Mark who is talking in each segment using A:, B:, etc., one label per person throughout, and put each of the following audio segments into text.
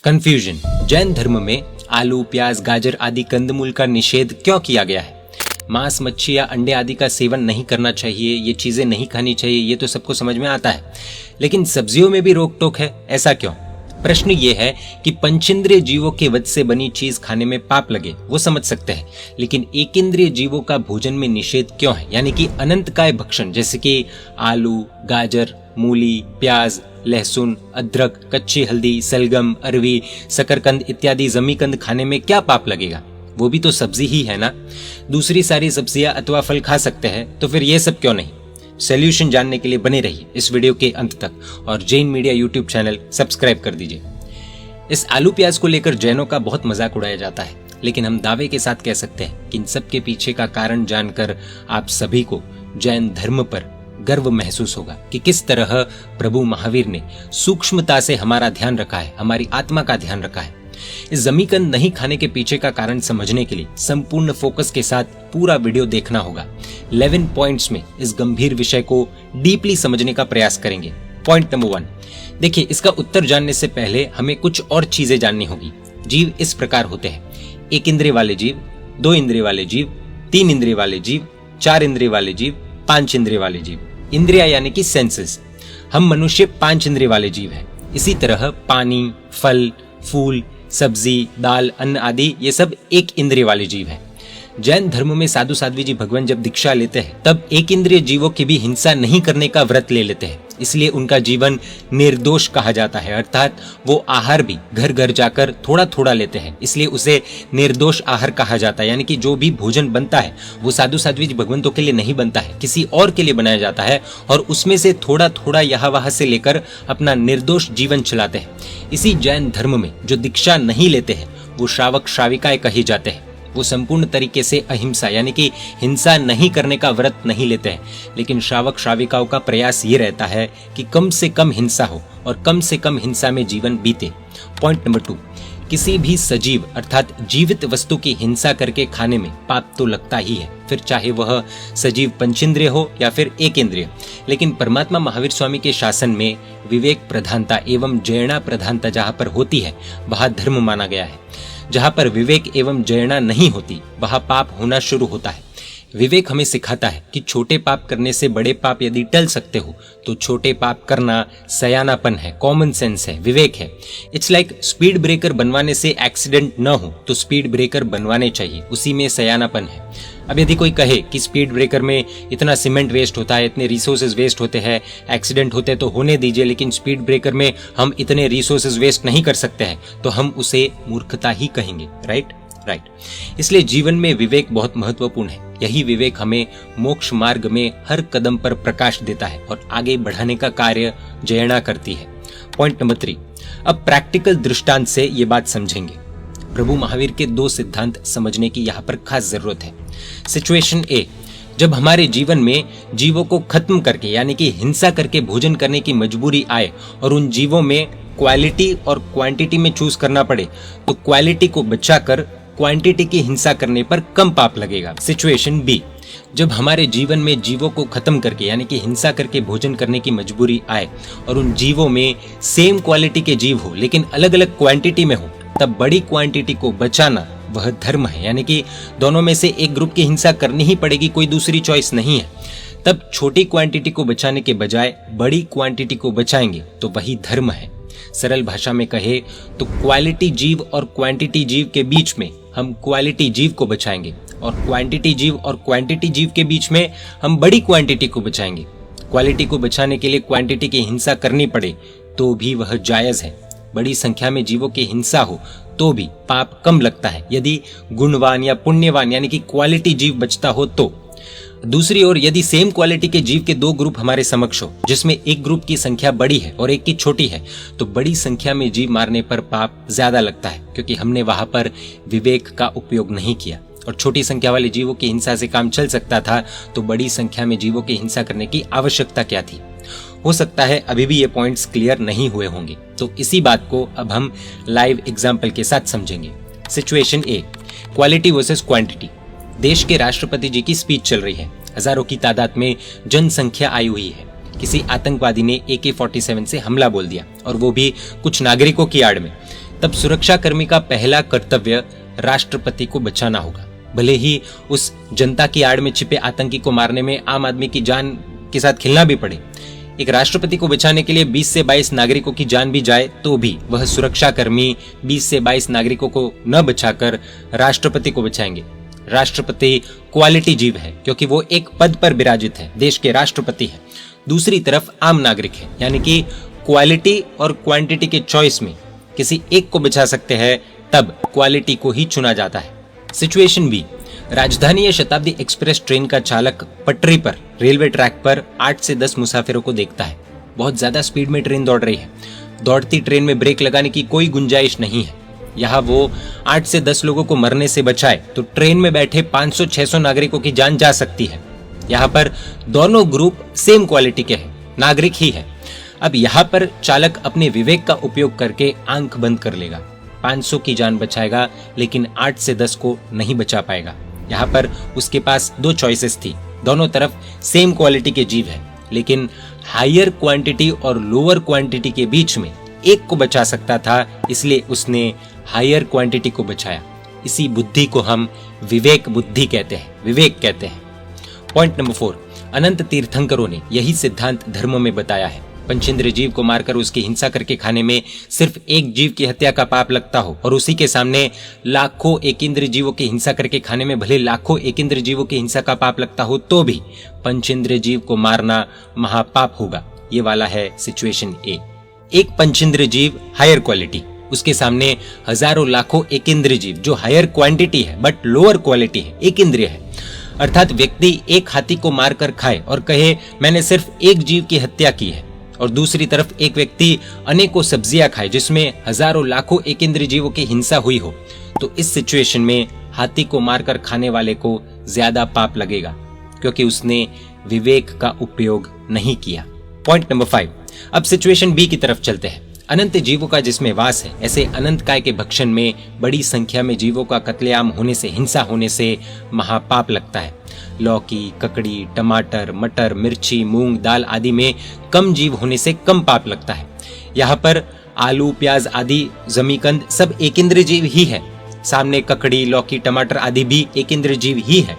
A: Confusion. Jain धर्म में आलू, प्याज, गाजर आदि कंदमूल का निषेध क्यों किया गया है? मांस, मच्छी या अंडे आदि का सेवन नहीं करना चाहिए, ये चीजें नहीं खानी चाहिए, ये तो सबको समझ में आता है। लेकिन सब्जियों में भी रोक टोक है, ऐसा क्यों? प्रश्न ये है कि पंचेंद्रिय जीवों के वध से बनी चीज खाने में पाप लगे, वो समझ सकते हैं, लेकिन एक इंद्रिय जीवों का भोजन में निषेध क्यों है? यानी कि अनंतकाय भक्षण जैसे कि आलू, गाजर, मूली, प्याज, लहसुन, अदरक, कच्ची हल्दी, सलगम, अरवी, शकरकंद इत्यादि जमीकंद खाने में क्या पाप लगेगा? वो भी तो सब्जी ही है ना। दूसरी सारी सब्जियां अथवा फल खा सकते हैं, तो फिर ये सब क्यों नहीं? सॉल्यूशन जानने के लिए बने रहिए इस वीडियो के अंत तक और Jain media YouTube channel subscribe कर दीजिए। इस आलू प्याज को लेकर जैनों का बहुत मजाक उड़ाया जाता है, लेकिन हम दावे के साथ कह सकते हैं कि इन सब के पीछे का कारण जानकर आप सभी को जैन धर्म पर गर्व महसूस होगा कि किस तरह प्रभु महावीर ने सूक्ष्मता से हमारा ध्यान रखा है, हमारी आत्मा का ध्यान रखा है। इस जमीकंद नहीं खाने के पीछे का कारण समझने के लिए संपूर्ण फोकस के साथ पूरा वीडियो देखना होगा। 11 पॉइंट्स में इस गंभीर विषय को डीपली समझने का प्रयास करेंगे। पॉइंट नंबर 1, देखिए, इसका उत्तर जानने से पहले हमें कुछ और चीजें जाननी होगी। जीव इस प्रकार होते हैं: 1 इंद्रिय वाले जीव, 2 इंद्रिय वाले जीव, 3 इंद्रिय वाले जीव, 4 इंद्रिय वाले जीव, 5 इंद्रिय वाले जीव। इंद्रिया यानी कि सेंसेस। हम मनुष्य 5 इंद्रिय वाले जीव हैं। इसी तरह पानी, फल, फूल, सब्जी, दाल, अन्न आदि ये सब 1 इंद्रिय वाले जीव हैं। जैन धर्म में साधु साध्वी जी भगवान जब दीक्षा लेते हैं तब 1 इंद्रिय जीवों की भी हिंसा नहीं करने का व्रत ले लेते हैं, इसलिए उनका जीवन निर्दोष कहा जाता है। अर्थात वो आहार भी घर घर जाकर थोड़ा थोड़ा लेते हैं, इसलिए उसे निर्दोष आहार कहा जाता है। यानी कि जो भी भोजन बनता है वो साधु साध्वी जी भगवंतों के लिए नहीं बनता है, किसी और के लिए बनाया जाता है और उसमें से थोड़ा थोड़ा यहाँ वहां से लेकर अपना निर्दोष जीवन चलाते हैं। इसी जैन धर्म में जो दीक्षा नहीं लेते हैं वो श्रावक श्राविकाएं कहे जाते हैं। वो संपूर्ण तरीके से अहिंसा यानी कि हिंसा नहीं करने का व्रत नहीं लेते हैं, लेकिन श्रावक श्राविकाओं का प्रयास ये रहता है कि कम से कम हिंसा हो और कम से कम हिंसा में जीवन बीते। पॉइंट नंबर 2, किसी भी सजीव अर्थात जीवित वस्तु की हिंसा करके खाने में पाप तो लगता ही है, फिर चाहे वह सजीव पंचेंद्रिय हो या फिर 1 इंद्रिय। लेकिन परमात्मा महावीर स्वामी के शासन में विवेक प्रधानता एवं जयणा प्रधानता जहाँ पर होती है वहाँ धर्म माना गया है। जहाँ पर विवेक एवं जयणा नहीं होती वहाँ पाप होना शुरू होता है। विवेक हमें सिखाता है कि छोटे पाप करने से बड़े पाप यदि टल सकते हो तो छोटे पाप करना सयानापन है, कॉमन सेंस है, विवेक है। इट्स लाइक स्पीड ब्रेकर बनवाने से एक्सीडेंट न हो तो स्पीड ब्रेकर बनवाने चाहिए, उसी में सयानापन है। अब यदि कोई कहे कि स्पीड ब्रेकर में इतना सीमेंट वेस्ट होता है, इतने रिसोर्सेज वेस्ट होते हैं, एक्सीडेंट होते तो होने दीजिए, लेकिन स्पीड ब्रेकर में हम इतने रिसोर्सेज वेस्ट नहीं कर सकते हैं, तो हम उसे मूर्खता ही कहेंगे। राइट। इसलिए जीवन में विवेक बहुत महत्वपूर्ण है। यही विवेक हमें मोक्ष मार्ग में हर कदम पर प्रकाश देता है और आगे बढ़ाने का कार्य जयणा करती है। पॉइंट नंबर 3, अब प्रैक्टिकल दृष्टांत से ये बात समझेंगे। प्रभु महावीर के 2 सिद्धांत समझने की यहाँ पर खास जरूरत है। सिचुएशन ए, जब हमारे जीवन में जीवों को खत्म करके यानी कि हिंसा करके भोजन करने की मजबूरी आए और उन जीवों में क्वालिटी और क्वांटिटी में चूज करना पड़े, तो क्वालिटी को बचाकर क्वांटिटी की हिंसा करने पर कम पाप लगेगा। सिचुएशन बी, जब हमारे जीवन में जीवों को खत्म करके यानी कि हिंसा करके भोजन करने की मजबूरी आए और उन जीवों में सेम क्वालिटी के जीव हो लेकिन अलग अलग क्वांटिटी में हो, तब बड़ी क्वांटिटी को बचाना वह धर्म है। यानी कि दोनों में से एक ग्रुप की हिंसा करनी ही पड़ेगी, कोई दूसरी चॉइस नहीं है। तब छोटी क्वांटिटी को बचाने के बजाय बड़ी क्वांटिटी को बचाएंगे तो वही धर्म है। सरल भाषा में कहे तो क्वालिटी जीव और क्वांटिटी जीव के बीच में हम क्वालिटी जीव को बचाएंगे और क्वांटिटी जीव और क्वांटिटी जीव के बीच में हम बड़ी क्वांटिटी को बचाएंगे। क्वालिटी को बचाने के लिए क्वांटिटी की हिंसा करनी पड़े तो भी वह जायज है। बड़ी संख्या में जीवों की हिंसा हो तो भी पाप कम लगता है यदि गुणवान या पुण्यवान यानी कि क्वालिटी जीव बचता हो तो। दूसरी ओर यदि सेम क्वालिटी के जीव के 2 ग्रुप हमारे समक्ष हो, जिसमें एक ग्रुप की संख्या बड़ी है और एक की छोटी है, तो बड़ी संख्या में जीव मारने पर पाप ज्यादा लगता है, क्योंकि हमने वहां पर विवेक का उपयोग नहीं किया। और छोटी संख्या वाले जीवों की हिंसा से काम चल सकता था, तो बड़ी संख्या में जीवों की हिंसा करने की आवश्यकता क्या थी? हो सकता है अभी भी ये पॉइंट्स क्लियर नहीं हुए होंगे, तो इसी बात को अब हम लाइव एग्जाम्पल के साथ समझेंगे। सिचुएशन ए, क्वालिटी वर्सेस क्वांटिटी। देश के राष्ट्रपति जी की स्पीच चल रही है, हजारों की तादाद में जनसंख्या आई हुई है। किसी आतंकवादी ने AK-47 से हमला बोल दिया और वो भी कुछ नागरिकों की आड़ में। तब सुरक्षाकर्मी का पहला कर्तव्य राष्ट्रपति को बचाना होगा। भले ही उस जनता की आड़ में छिपे आतंकी को मारने में आम आदमी की जान के साथ खेलना भी पड़े, एक राष्ट्रपति को बचाने के लिए 20 से 22 नागरिकों की जान भी जाए तो भी वह सुरक्षाकर्मी 20 से 22 नागरिकों को न बचाकर राष्ट्रपति को बचाएंगे। राष्ट्रपति क्वालिटी जीव है क्योंकि वो एक पद पर विराजित है, देश के राष्ट्रपति है। दूसरी तरफ आम नागरिक है, यानी कि क्वालिटी और क्वांटिटी के चॉइस में किसी एक को बचा सकते हैं, तब क्वालिटी को ही चुना जाता है। सिचुएशन बी, राजधानी या शताब्दी एक्सप्रेस ट्रेन का चालक पटरी पर रेलवे ट्रैक पर 8 से 10 मुसाफिरों को देखता है। बहुत ज्यादा स्पीड में ट्रेन दौड़ रही है। दौड़ती ट्रेन में ब्रेक लगाने की कोई गुंजाइश नहीं है। यहाँ वो 8 से 10 लोगों को मरने से बचाए तो ट्रेन में बैठे 500-600 नागरिकों की जान जा सकती है। यहाँ पर दोनों ग्रुप सेम क्वालिटी के हैं, नागरिक ही है। अब यहाँ पर चालक अपने विवेक का उपयोग करके आंख बंद कर लेगा। 500 की जान बचाएगा लेकिन 8 से 10 को नहीं बचा पाएगा। यहाँ पर उसके पास 2 चॉइसेस थी। दोनों तरफ सेम क्वालिटी के जीव है, लेकिन हायर क्वांटिटी और लोअर क्वांटिटी के बीच में एक को बचा सकता था, इसलिए उसने हायर क्वांटिटी को बचाया। इसी बुद्धि को हम विवेक बुद्धि कहते हैं, विवेक कहते हैं। पॉइंट नंबर 4, अनंत तीर्थंकरों ने यही सिद्धांत धर्म में बताया है। पंचेंद्र जीव को मारकर उसकी हिंसा करके खाने में सिर्फ एक जीव की हत्या का पाप लगता हो और उसी के सामने लाखों एकेंद्र जीवों की हिंसा करके खाने में भले लाखों एकेंद्र जीवों की हिंसा का पाप लगता हो तो भी पंचेंद्र जीव को मारना महापाप होगा। ये वाला है सिचुएशन ए। एक पंचेंद्र जीव हायर क्वालिटी, उसके सामने हजारों लाखों एकेंद्र जीव जो हायर क्वांटिटी है बट लोअर क्वालिटी है, एक इंद्रिय है। अर्थात व्यक्ति एक हाथी को मारकर खाए और कहे मैंने सिर्फ एक जीव की हत्या की है, और दूसरी तरफ एक व्यक्ति अनेकों सब्जियां खाए जिसमें हजारों लाखों एकेंद्रीय जीवों की हिंसा हुई हो, तो इस सिचुएशन में हाथी को मारकर खाने वाले को ज्यादा पाप लगेगा क्योंकि उसने विवेक का उपयोग नहीं किया। पॉइंट नंबर 5, अब सिचुएशन बी की तरफ चलते हैं। अनंत जीवों का जिसमें वास है, ऐसे अनंत काय के भक्षण में बड़ी संख्या में जीवों का कत्लेआम होने से, हिंसा होने से महापाप लगता है। लौकी, ककड़ी, टमाटर, मटर, मिर्ची, मूंग, दाल आदि में कम जीव होने से कम पाप लगता है। यहाँ पर आलू, प्याज आदि जमीकंद सब एकेंद्रीय जीव ही है। सामने ककड़ी, लौकी, टमाटर आदि भी एकेंद्रीय जीव ही है।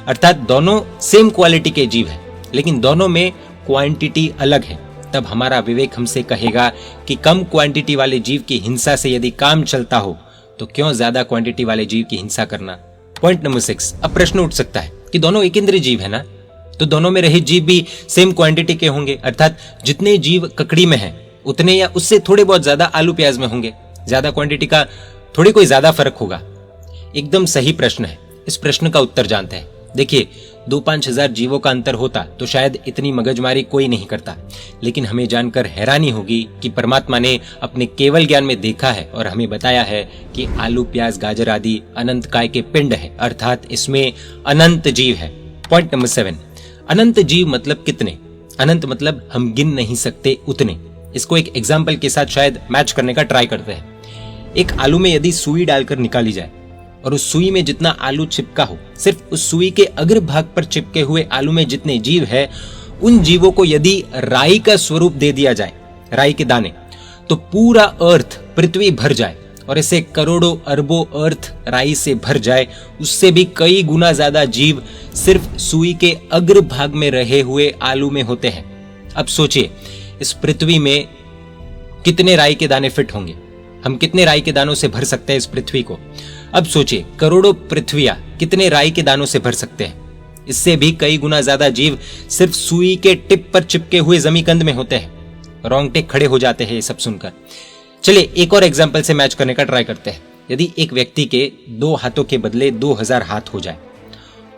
A: अर्थात दोनों सेम क्वालिटी के जीव है, लेकिन दोनों में क्वांटिटी अलग है। तब हमारा विवेक हमसे कहेगा कि कम क्वांटिटी वाले जीव की हिंसा से यदि काम चलता हो तो क्यों ज्यादा क्वांटिटी वाले जीव की हिंसा करना। पॉइंट नंबर 6, अब प्रश्न उठ सकता है कि दोनों एकेंद्रीय जीव है ना, तो दोनों में रहे जीव भी सेम क्वांटिटी के होंगे, अर्थात जितने जीव ककड़ी में हैं उतने या उससे थोड़े बहुत ज्यादा आलू प्याज में होंगे। ज्यादा क्वांटिटी का थोड़ी कोई ज्यादा फर्क होगा। एकदम सही प्रश्न है। इस प्रश्न का उत्तर जानते हैं। देखिए, 2-5 हजार जीवों का अंतर होता तो शायद इतनी मगजमारी कोई नहीं करता, लेकिन हमें जानकर हैरानी होगी कि परमात्मा ने अपने केवल ज्ञान में देखा है और हमें बताया है कि आलू, प्याज, गाजर आदि अनंत काय के पिंड है, अर्थात इसमें अनंत जीव है। पॉइंट नंबर 7, अनंत जीव मतलब कितने? अनंत मतलब हम गिन नहीं सकते उतने। इसको एक एग्जाम्पल के साथ शायद मैच करने का ट्राई करते हैं। एक आलू में यदि सुई डालकर निकाली जाए और उस सुई में जितना आलू चिपका हो, सिर्फ उस सुई के अग्र भाग पर चिपके हुए आलू में जितने जीव है, उन जीवों को यदि राई का स्वरूप दे दिया जाए, राई के दाने, तो पूरा अर्थ, पृथ्वी भर जाए और ऐसे करोड़ों अरबों अर्थ राई से भर जाए, उससे भी कई गुना ज्यादा जीव सिर्फ सुई के अग्र भाग में रहे हुए आलू में होते हैं। अब सोचिए, इस पृथ्वी में कितने राई के दाने फिट होंगे? हम कितने राई के दानों से भर सकते हैं इस पृथ्वी को? अब सोचिए, करोड़ों पृथ्वियां कितने राई के दानों से भर सकते हैं? इससे भी कई गुना ज्यादा जीव सिर्फ सुई के टिप पर चिपके हुए जमीकंद में होते हैं। रोंगटे खड़े हो जाते हैं ये सब सुनकर। चलिए एक और एग्जाम्पल से मैच करने का ट्राई करते हैं। यदि एक व्यक्ति के 2 हाथों के बदले 2000 हाथ हो जाए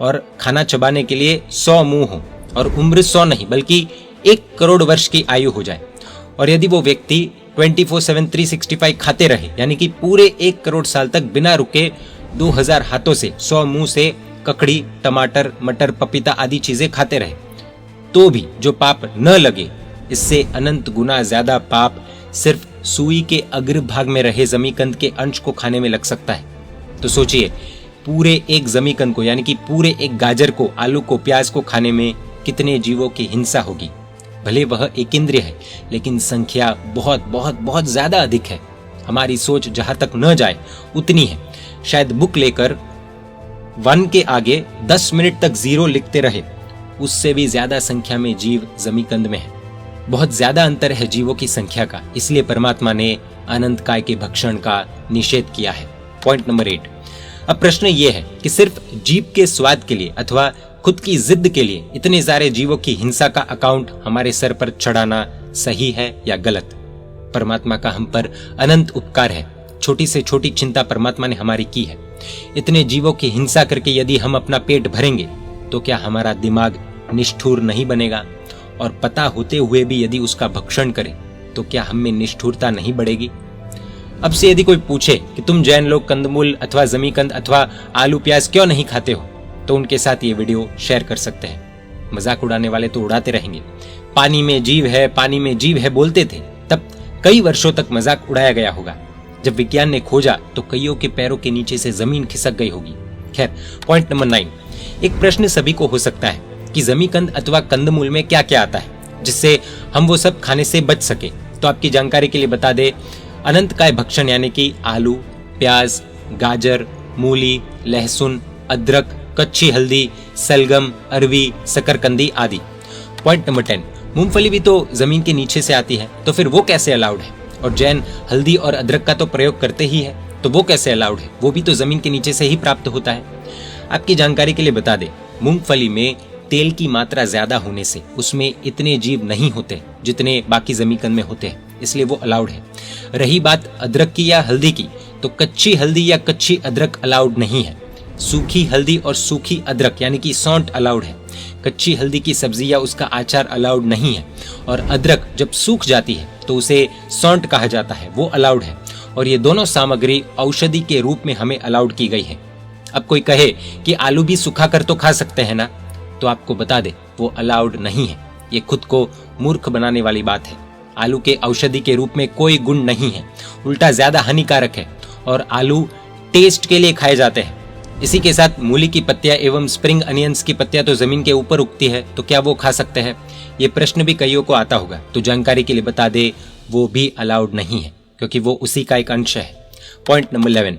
A: और खाना चबाने के लिए 100 मुंह हो और उम्र 100 नहीं बल्कि 1 करोड़ वर्ष की आयु हो जाए, और यदि वो व्यक्ति 24/7 365 खाते रहे, यानी कि पूरे 1 करोड़ साल तक बिना रुके 2000 हाथों से 100 मुंह से ककड़ी, टमाटर, मटर, पपीता आदि चीजें खाते रहे, तो भी जो पाप न लगे, इससे अनंत गुना ज्यादा पाप सिर्फ सुई के अग्र भाग में रहे जमीकंद के अंश को खाने में लग सकता है। तो सोचिए, पूरे एक जमीकंद को, यानी कि पूरे एक गाजर को, आलू को, प्याज को खाने में कितने जीवों की हिंसा होगी। भले वह एक इंद्रिय है, लेकिन संख्या बहुत बहुत बहुत ज्यादा अधिक है। हमारी सोच जहां तक न जाए उतनी है। शायद बुक लेकर 1 के आगे 10 मिनट तक 0 लिखते रहे, उससे भी ज्यादा संख्या में जीव जमीकंद में है। बहुत ज्यादा अंतर है जीवों की संख्या का, इसलिए परमात्मा ने अनंत काय के भक्षण का निषेध किया है। Point number 8। अब प्रश्न ये है कि सिर्फ जीभ के स्वाद के लिए अथवा खुद की जिद के लिए इतने सारे जीवों की हिंसा का अकाउंट हमारे सर पर चढ़ाना सही है या गलत? परमात्मा का हम पर अनंत उपकार है। छोटी से छोटी चिंता परमात्मा ने हमारी की है। इतने जीवों की हिंसा करके यदि हम अपना पेट भरेंगे तो क्या हमारा दिमाग निष्ठुर नहीं बनेगा? और पता होते हुए भी यदि उसका भक्षण करें तो क्या हम में निष्ठुरता नहीं बढ़ेगी? अब से यदि कोई पूछे कि तुम जैन लोग कंदमूल अथवा जमीकंद अथवा आलू प्याज क्यों नहीं खाते हो, तो उनके साथ ये वीडियो शेयर कर सकते हैं। मजाक उड़ाने वाले तो उड़ाते रहेंगे। पानी में जीव है, पानी में जीव है बोलते थे, तब कई वर्षों तक मजाक उड़ाया गया होगा। जब विज्ञान ने खोजा तो कईयों के पैरों के नीचे से जमीन खिसक गई होगी। खैर, पॉइंट नंबर 9। एक प्रश्न सभी को हो सकता है कि जमीकंद अथवा कंदमूल में क्या क्या आता है जिससे हम वो सब खाने से बच सके। तो आपकी जानकारी के लिए बता दे, अनंत काय भक्षण यानी कि आलू, प्याज, गाजर, मूली, लहसुन, अदरक, कच्ची हल्दी, सलगम, अरवी, शकरकंदी आदि। Point number 10। मूंगफली भी तो जमीन के नीचे से आती है, तो फिर वो कैसे अलाउड है? और जैन हल्दी और अदरक का तो प्रयोग करते ही है, तो वो कैसे अलाउड है? वो भी तो जमीन के नीचे से ही प्राप्त होता है। आपकी जानकारी के लिए बता दे, मूंगफली में तेल की मात्रा ज्यादा होने से उसमें इतने जीव नहीं होते जितने बाकी जमीकंद में होते हैं, इसलिए वो अलाउड है। रही बात अदरक की या हल्दी की, तो कच्ची हल्दी या कच्ची अदरक अलाउड नहीं है। सूखी हल्दी और सूखी अदरक यानी कि सौंठ अलाउड है। कच्ची हल्दी की सब्जी या उसका अचार अलाउड नहीं है। और अदरक जब सूख जाती है तो उसे सौंठ कहा जाता है, वो अलाउड है। और ये दोनों सामग्री औषधि के रूप में हमें अलाउड की गई है। अब कोई कहे कि आलू भी सुखा कर तो खा सकते हैं ना, तो आपको बता दे वो अलाउड नहीं है। ये खुद को मूर्ख बनाने वाली बात है। आलू के औषधि के रूप में कोई गुण नहीं है, उल्टा ज्यादा हानिकारक है। और आलू टेस्ट के लिए खाए जाते हैं। इसी के साथ मूली की पत्तियां एवं स्प्रिंग अनियंस की पत्तियां तो जमीन के ऊपर उगती है, तो क्या वो खा सकते हैं? ये प्रश्न भी कईयों को आता होगा, तो जानकारी के लिए बता दे वो भी अलाउड नहीं है, क्योंकि वो उसी का एक अंश है। Point number 11।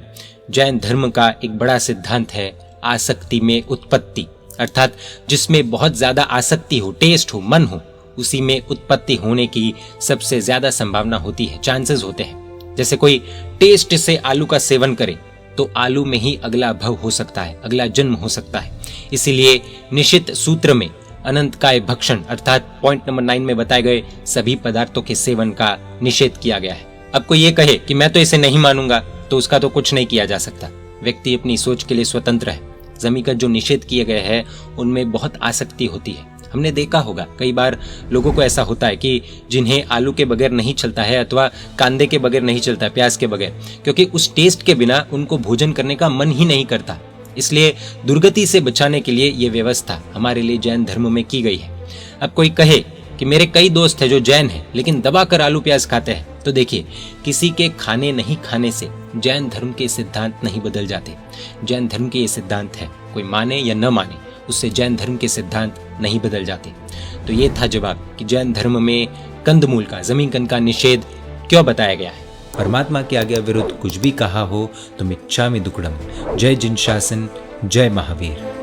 A: जैन धर्म का एक बड़ा सिद्धांत है आसक्ति में उत्पत्ति, अर्थात जिसमें बहुत ज्यादा आसक्ति हो, टेस्ट हो, मन हो, उसी में उत्पत्ति होने की सबसे ज्यादा संभावना होती है, चांसेस होते हैं। जैसे कोई टेस्ट से आलू का सेवन करे तो आलू में ही अगला भव हो सकता है, अगला जन्म हो सकता है। इसीलिए निषिद्ध सूत्र में अनंत काय भक्षण अर्थात पॉइंट नंबर 9 में बताए गए सभी पदार्थों के सेवन का निषेध किया गया है। अब कोई ये कहे कि मैं तो इसे नहीं मानूंगा, तो उसका तो कुछ नहीं किया जा सकता। व्यक्ति अपनी सोच के लिए स्वतंत्र है। जमीकंद जो निषेध किए गए हैं उनमें बहुत आसक्ति होती है। हमने देखा होगा कई बार लोगों को ऐसा होता है कि जिन्हें आलू के बगैर नहीं चलता है अथवा कांदे के बगैर नहीं चलता है, प्याज के बगैर, क्योंकि उस टेस्ट के बिना उनको भोजन करने का मन ही नहीं करता। इसलिए दुर्गति से बचाने के लिए ये व्यवस्था हमारे लिए जैन धर्म में की गई है। अब कोई कहे कि मेरे कई दोस्त हैं जो जैन हैं लेकिन दबाकर आलू प्याज खाते हैं, तो देखिए किसी के खाने नहीं खाने से जैन धर्म के सिद्धांत नहीं बदल जाते। जैन धर्म के ये सिद्धांत है, कोई माने या न माने उससे जैन धर्म के सिद्धांत नहीं बदल जाते। तो ये था जवाब कि जैन धर्म में कंदमूल का, जमीकंद का निषेध क्यों बताया गया है।
B: परमात्मा के आज्ञा विरुद्ध कुछ भी कहा हो तो मिच्छामि दुक्कडम। जय जिन शासन, जय महावीर।